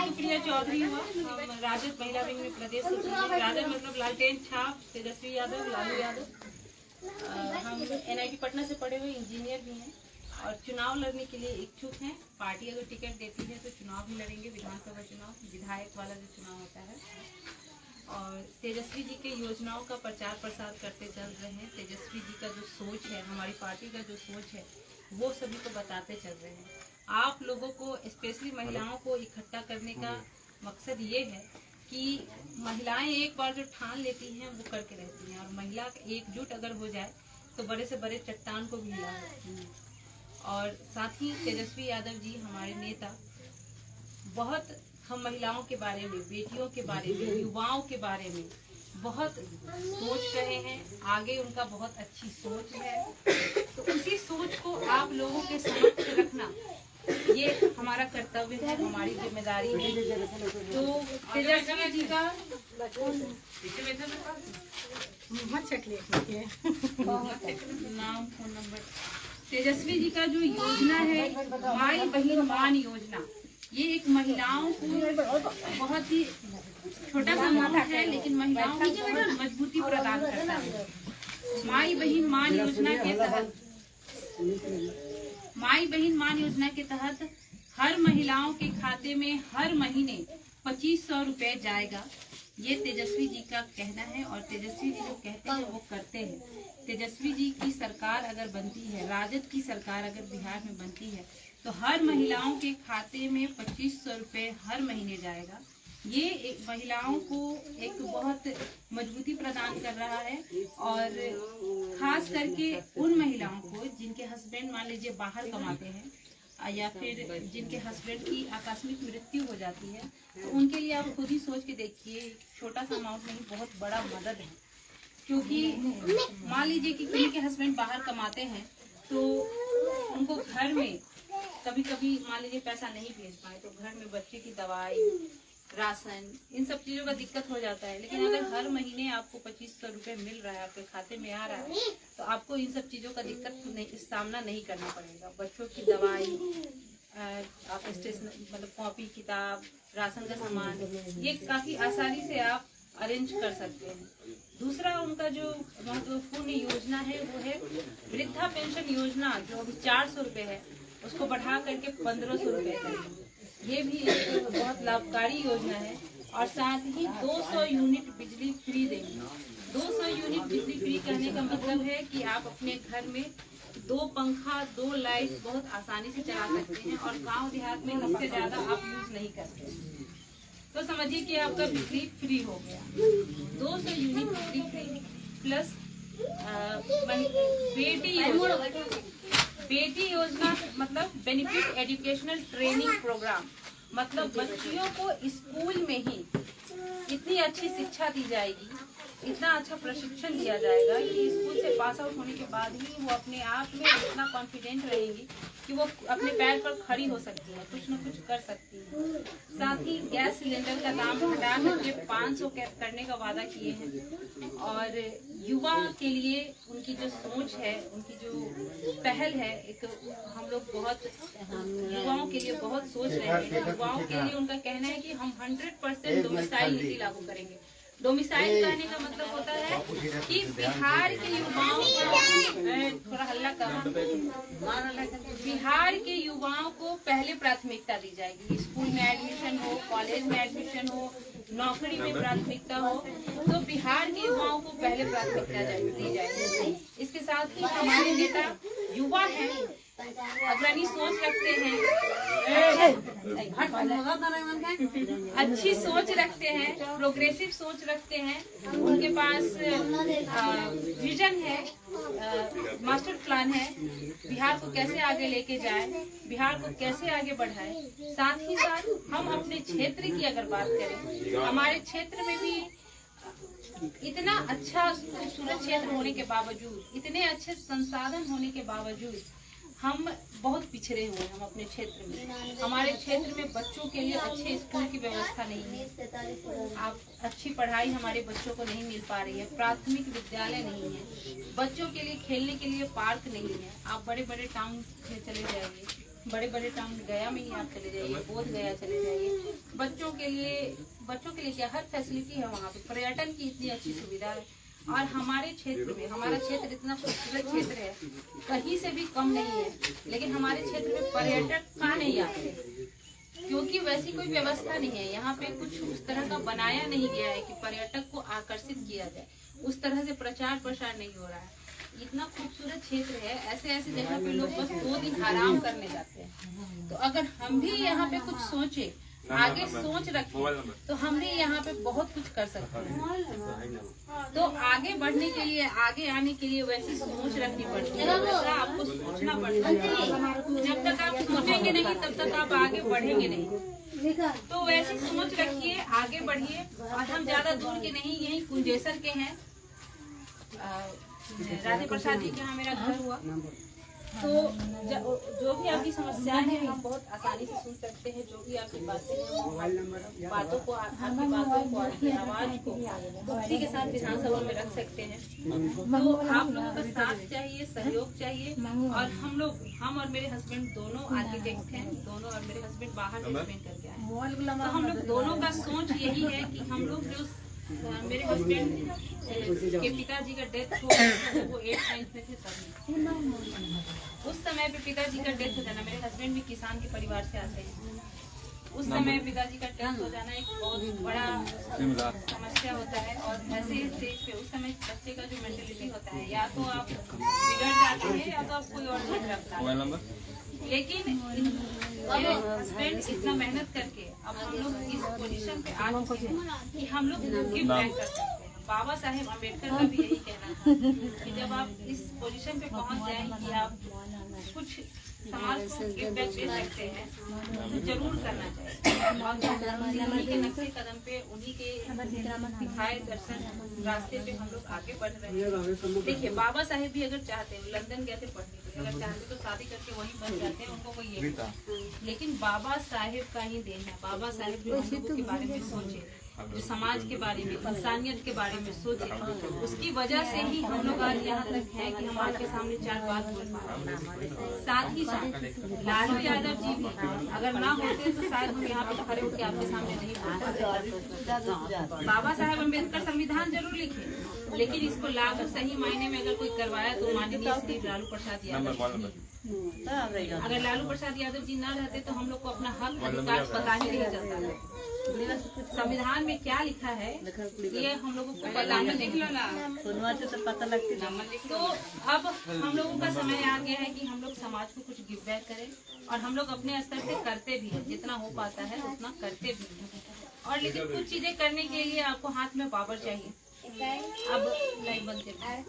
सुप्रिया चौधरी हुआ, हम राजद महिला विंग में प्रदेश सचिव। राजद मतलब लालटेन छाप, तेजस्वी यादव, लालू यादव। हम NIT पटना से पढ़े हुए इंजीनियर भी हैं और चुनाव लड़ने के लिए इच्छुक हैं। पार्टी अगर टिकट देती है तो चुनाव भी लड़ेंगे, विधानसभा चुनाव, विधायक वाला जो चुनाव होता है। और तेजस्वी जी के योजनाओं का प्रचार प्रसार करते चल रहे हैं। तेजस्वी जी का जो सोच है, हमारी पार्टी का जो सोच है, वो सभी को बताते चल रहे हैं। आप लोगों को, स्पेशली महिलाओं को इकट्ठा करने का मकसद ये है कि महिलाएं एक बार जो ठान लेती हैं वो करके रहती हैं, और महिला एकजुट अगर हो जाए तो बड़े से बड़े चट्टान को भी हिला सकती हैं। और साथ ही तेजस्वी यादव जी हमारे नेता बहुत हम महिलाओं के बारे में, बेटियों के बारे में, युवाओं के बारे में बहुत सोच रहे हैं। आगे उनका बहुत अच्छी सोच है, तो उसी सोच को आप लोगों के समक्ष रखना ये हमारा कर्तव्य है, हमारी जिम्मेदारी है। तो तेजस्वी जी का नाम, फोन नंबर। तेजस्वी जी का जो योजना है माई बहन मान योजना, ये एक महिलाओं को बहुत ही छोटा सा अमाउंट है, लेकिन महिलाओं को बहुत मजबूती प्रदान करता है। माई बहन मान योजना के तहत, माई बहन मान योजना के तहत हर महिलाओं के खाते में हर महीने 2500 रुपए जाएगा। ये तेजस्वी जी का कहना है, और तेजस्वी जी जो कहते हैं वो करते हैं। तेजस्वी जी की सरकार अगर बनती है, राजद की सरकार अगर बिहार में बनती है, तो हर महिलाओं के खाते में 2500 रुपए हर महीने जाएगा। ये एक महिलाओं को एक बहुत मजबूती प्रदान कर रहा है, और खास करके उन महिलाओं को जिनके हस्बैंड मान लीजिए बाहर कमाते हैं, या फिर जिनके हस्बैंड की आकस्मिक मृत्यु हो जाती है, तो उनके लिए आप खुद ही सोच के देखिए, छोटा सा अमाउंट नहीं, बहुत बड़ा मदद है। क्योंकि मान लीजिए कि किसी के हस्बैंड बाहर कमाते हैं, तो उनको घर में कभी कभी मान लीजिए पैसा नहीं भेज पाए, तो घर में बच्चे की दवाई, राशन, इन सब चीजों का दिक्कत हो जाता है। लेकिन अगर हर महीने आपको 2500 रुपए मिल रहा है, आपके खाते में आ रहा है, तो आपको इन सब चीजों का दिक्कत सामना नहीं करना पड़ेगा। बच्चों की दवाई, आप स्टेशनरी मतलब कॉपी किताब, राशन का सामान, ये काफी आसानी से आप अरेंज कर सकते हैं। दूसरा उनका जो महत्वपूर्ण योजना है वो है वृद्धा पेंशन योजना, जो अभी 400 रुपए है, उसको बढ़ा करके 1500 रुपए करेंगे। ये भी एक बहुत लाभकारी योजना है। और साथ ही 200 यूनिट बिजली फ्री देंगे। 200 यूनिट बिजली फ्री कहने का मतलब है कि आप अपने घर में 2 पंखा, 2 लाइट बहुत आसानी से चला सकते हैं, और गांव देहात में इससे ज्यादा आप यूज नहीं करते, तो समझिए कि आपका बिजली फ्री हो गया। 200 यूनिट बिजली फ्री प्लस बेटी योजना मतलब बेनिफिट एजुकेशनल ट्रेनिंग प्रोग्राम, मतलब बच्चियों को स्कूल में ही इतनी अच्छी शिक्षा दी जाएगी, इतना अच्छा प्रशिक्षण दिया जाएगा कि स्कूल से पास आउट होने के बाद ही वो अपने आप में इतना कॉन्फिडेंट रहेगी कि वो अपने पैर पर खड़ी हो सकती है, कुछ न कुछ कर सकती है। साथ ही गैस सिलेंडर का दाम घटा करके 500 करने का वादा किए हैं। और युवा के लिए उनकी जो सोच है, उनकी जो पहल है, एक हम लोग बहुत युवाओं के लिए बहुत सोच रहे हैं। युवाओं के लिए उनका कहना है कि हम 100% डोमिसाइल नीति लागू करेंगे। डोमिसाइल कहने का मतलब होता है कि बिहार के युवाओं को, थोड़ा हल्ला कर, बिहार के युवाओं को पहले प्राथमिकता दी जाएगी। स्कूल में एडमिशन हो, कॉलेज में एडमिशन हो, नौकरी में प्राथमिकता हो, तो बिहार के युवाओं को पहले प्राथमिकता दी जाएगी। इसके साथ ही हमारे नेता युवा हैं, अग्रणी सोच रखते हैं, अच्छी सोच रखते हैं, प्रोग्रेसिव सोच रखते हैं। उनके पास विजन है, मास्टर प्लान है, बिहार को कैसे आगे लेके जाए, बिहार को कैसे आगे बढ़ाए। साथ ही साथ हम अपने क्षेत्र की अगर बात करें, हमारे क्षेत्र में भी इतना अच्छा खूबसूरत क्षेत्र होने के बावजूद, इतने अच्छे संसाधन होने के बावजूद हम बहुत पिछड़े हुए हैं। हम अपने क्षेत्र में, हमारे क्षेत्र में बच्चों के लिए अच्छे स्कूल की व्यवस्था नहीं है। आप अच्छी पढ़ाई हमारे बच्चों को नहीं मिल पा रही है, प्राथमिक विद्यालय नहीं है, बच्चों के लिए खेलने के लिए पार्क नहीं है। आप बड़े बड़े टाउन में चले जाइए, बड़े बड़े टाउन गया में ही आप चले जाइए, बोध गया चले जाइए, बच्चों के लिए क्या हर फैसिलिटी है वहाँ पे। पर्यटन की इतनी अच्छी सुविधा है। और हमारे क्षेत्र में, हमारा क्षेत्र इतना खूबसूरत क्षेत्र है, कहीं से भी कम नहीं है। लेकिन हमारे क्षेत्र में पर्यटक कहाँ नहीं आते, क्योंकि वैसी कोई व्यवस्था नहीं है। यहाँ पे कुछ उस तरह का बनाया नहीं गया है कि पर्यटक को आकर्षित किया जाए। उस तरह से प्रचार प्रसार नहीं हो रहा है। इतना खूबसूरत क्षेत्र है, ऐसे ऐसे जगह पे लोग बस 2 दिन आराम करने जाते हैं। तो अगर हम भी यहाँ पे कुछ सोचे, आगे सोच रखें, तो हम भी यहाँ पे बहुत कुछ कर सकते हैं। तो आगे बढ़ने के लिए, आगे आने के लिए वैसी सोच रखनी पड़ती है, वैसा आपको सोचना पड़ता है। जब तक आप सोचेंगे नहीं तब तक आप आगे बढ़ेंगे नहीं। तो वैसी सोच रखिए, आगे बढ़िए। और हम ज्यादा दूर के नहीं, यही कुंजेसर के हैं। राधे प्रसाद जी के यहाँ मेरा घर हुआ। तो जो भी आपकी समस्याएं हैं हम बहुत आसानी से सुन सकते हैं। जो भी आपकी बातें हैं, बातों को, आपकी बातों को, आपकी आवाज को उसी के साथ विधानसभा में रख सकते हैं। तो आप लोगों का साथ चाहिए, सहयोग चाहिए। और हम और मेरे हस्बैंड दोनों आर्किटेक्ट हैं, दोनों, और मेरे हस्बैंड बाहर से ट्रेन करके आए हैं। तो हम लोग दोनों का सोच यही है कि हम लोग जो मेरे हस्बैंड के पिताजी का डेथ हुआ, वो 8 9 में थे तभी। उस समय पे पिताजी का डेथ हो जाना, मेरे हस्बैंड भी किसान के परिवार से आते हैं। उस समय पिताजी का डेथ हो जाना एक बहुत बड़ा समस्या होता है। और ऐसे स्टेज पे उस समय बच्चे का जो मेंटलिटी होता है, या तो आप बिगड़ जाते हैं या तो आप कोई और चीज रखता है। लेकिन मेरे हस्बैंड इतना मेहनत करके अब हम लोग इस पोजीशन पे आ चुके हैं कि हम लोग गिव बैक कर सकते हैं। बाबा साहेब अम्बेडकर का भी यही कहना था कि जब आप इस पोजीशन पे पहुंच जाएं कि आप कुछ समाज को गिव बैक दे सकते हैं, तो जरूर करना चाहिए। और उन्हीं के नक्शे कदम पे, उन्हीं के दिखाए दर्शन रास्ते पे हम लोग आगे बढ़ रहे हैं। देखिए, बाबा साहेब भी अगर चाहते हैं, लंदन गए थे पढ़ने के लिए, अगर चाहते तो शादी करके वहीं बन जाते हैं, उनको कोई ये। लेकिन बाबा साहेब का ही देन है। बाबा साहेब जो हम लोगों के बारे में सोचे, जो समाज के बारे में, इंसानियत के बारे में सोचे, उसकी वजह से ही हम लोग आज यहाँ तक हैं कि हम आपके सामने 4 बात बोल पा रहे हैं। साथ ही साथ लालू यादव जी भी अगर ना होते तो शायद हम यहाँ पे खड़े होकर आपके सामने नहीं बोल पाते। बाबा साहेब अम्बेडकर संविधान जरूर लिखे, लेकिन इसको लागू सही मायने में अगर कोई करवाया तो माननीय श्री लालू प्रसाद यादव। अगर लालू प्रसाद यादव जी ना रहते तो हम लोग को अपना हक अधिकार पता ही नहीं चलता। संविधान में क्या लिखा है ये हम लोगों को पता नहीं पता लगती। तो अब हम लोगों का समय आ गया है कि हम लोग समाज को कुछ गिव बैक करें, और हम लोग अपने स्तर से करते भी हैं, जितना हो पाता है उतना करते भी हैं। और लेकिन कुछ चीजें करने के लिए आपको हाथ में पावर चाहिए। अब लाइव बंद करते हैं।